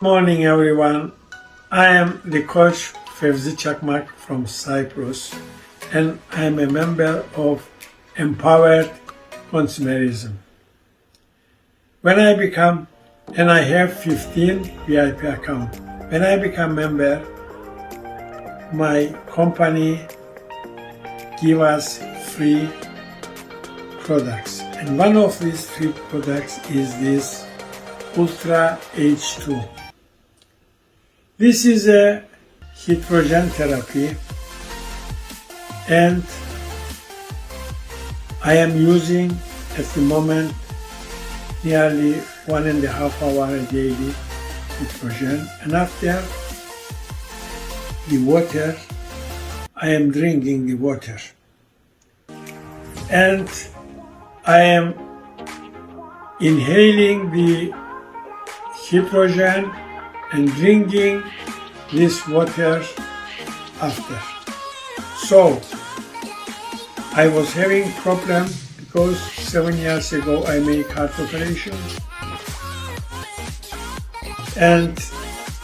Morning everyone. I am the coach Fevzi Çakmak from Cyprus and I am a member of Empowered Consumerism. When I become, and I have 15 VIP accounts. When I become member, my company give us free products. And one of these free products is this Ultra H2. This is a hydrogen therapy and I am using at the moment nearly 1.5 hours daily hydrogen, and after the water I am drinking the water and I am inhaling the hydrogen and drinking this water after. So I was having problem because 7 years ago I made heart operation and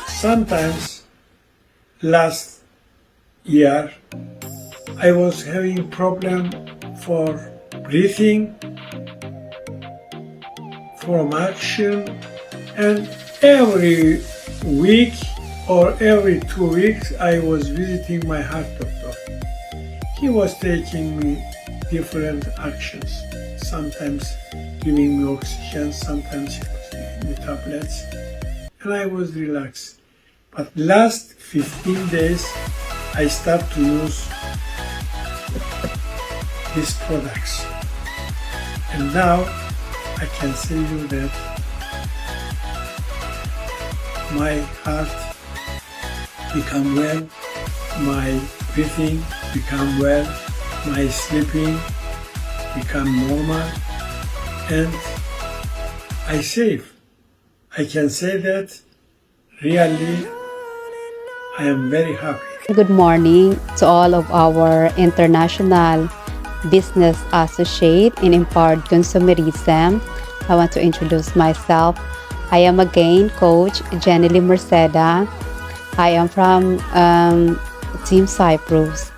sometimes last year I was having problem for breathing, from action, and every week or every 2 weeks I was visiting my heart doctor. He was taking me different actions, sometimes giving me oxygen, sometimes he was giving me tablets, and I was relaxed. But last 15 days I start to use these products, and now I can say you that my heart become well, my breathing become well, my sleeping become normal, and I save. I can say that really I am very happy. Good morning to all of our international business associate in Empowered Consumerism. I want to introduce myself. I am again Coach Jenny Merceda. I am from Team Cyprus.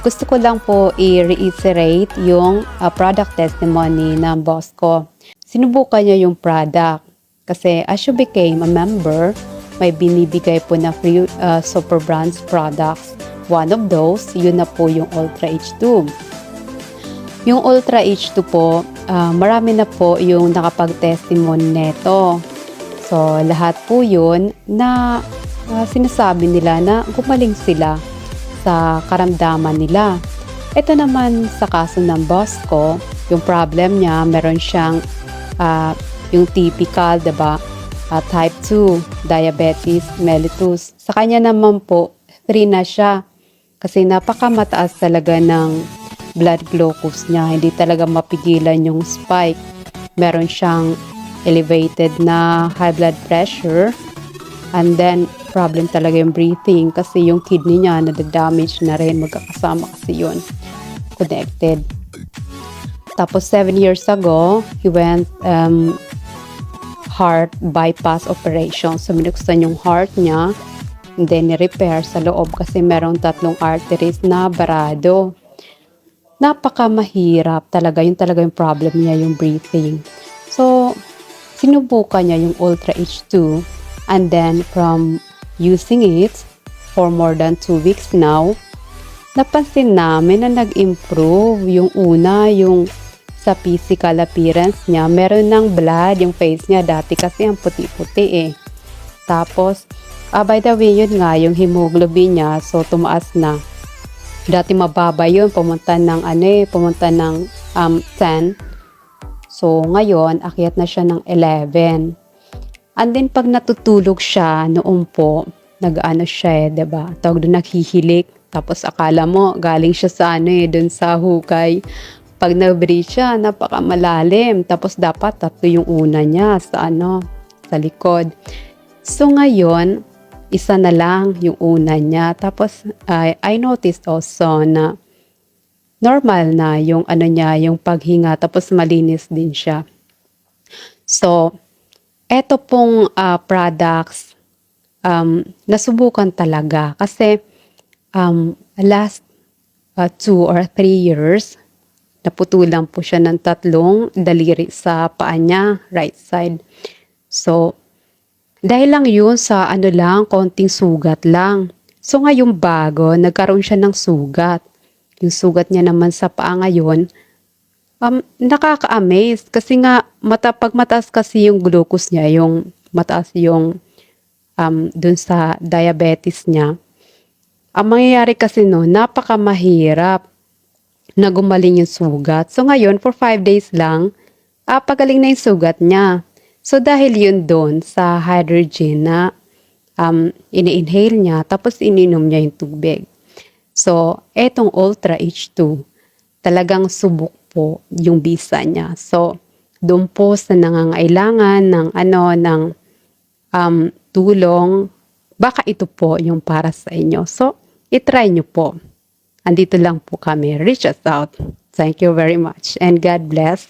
Gusto ko lang po i-reiterate yung product testimony ng boss ko. Sinubukan niya yung product kasi as you became a member, may binibigay po na free Super Brands products. One of those, yun na po yung Ultra H2. Yung Ultra H2 po, marami na po yung nakapag-testimony neto. So, lahat po yun na sinasabi nila na gumaling sila sa karamdaman nila. Ito naman sa kaso ng boss ko, yung problem niya, meron siyang yung typical, diba? Type 2, diabetes mellitus. Sa kanya naman po, 3 na siya. Kasi napakamataas talaga ng blood glucose niya. Hindi talaga mapigilan yung spike. Meron siyang elevated na high blood pressure. And then, problem talaga yung breathing. Kasi yung kidney niya nadadamage na rin. Magkakasama kasi yun. Connected. Tapos 7 years ago, he went heart bypass operation. So, minuksan yung heart niya. And then, ni-repair sa loob kasi merong 3 arteries na barado. Napakamahirap talaga. Yun talaga yung problem niya, yung breathing. So, sinubukan niya yung Ultra H2. And then, from using it for more than 2 weeks now, napansin namin na nag-improve. Yung una, yung sa physical appearance niya, meron ng blood yung face niya. Dati kasi ang puti-puti eh. Tapos, by the way, yun nga, yung hemoglobin niya, so tumaas na. Dati mababa yun, pumunta ng 10. So, ngayon, akyat na siya ng 11. And then, pag natutulog siya, noon po, nag-ano siya eh, diba? Tawag doon, naghihilik. Tapos, akala mo, galing siya sa doon sa hukay. Pag nag-breathe siya, napakamalalim. Tapos, dapat 3 yung una niya sa sa likod. So, ngayon, isa na lang yung una niya. Tapos, I noticed also na normal na yung niya, yung paghinga. Tapos, malinis din siya. So, eto pong products nasubukan talaga. Kasi last 2 or 3 years, naputulan po siya ng 3 daliri sa paa niya, right side. So, dahil lang yun sa konting sugat lang. So ngayong bago, nagkaroon siya ng sugat. Yung sugat niya naman sa paa ngayon, nakaka-amaze kasi nga pag mataas kasi yung glucose niya, yung mataas yung dun sa diabetes niya. Ang mangyayari kasi no, napakamahirap na gumaling yung sugat. So ngayon, for 5 days lang, pagaling na yung sugat niya. So dahil yun doon sa hydrogen na ini-inhale niya, tapos ininom niya yung tubig. So, etong Ultra H2, talagang subok po yung bisa niya. So, doon po sa nangangailangan ng tulong, baka ito po yung para sa inyo. So, itry nyo po. Andito lang po kami. Reach us out. Thank you very much and God bless.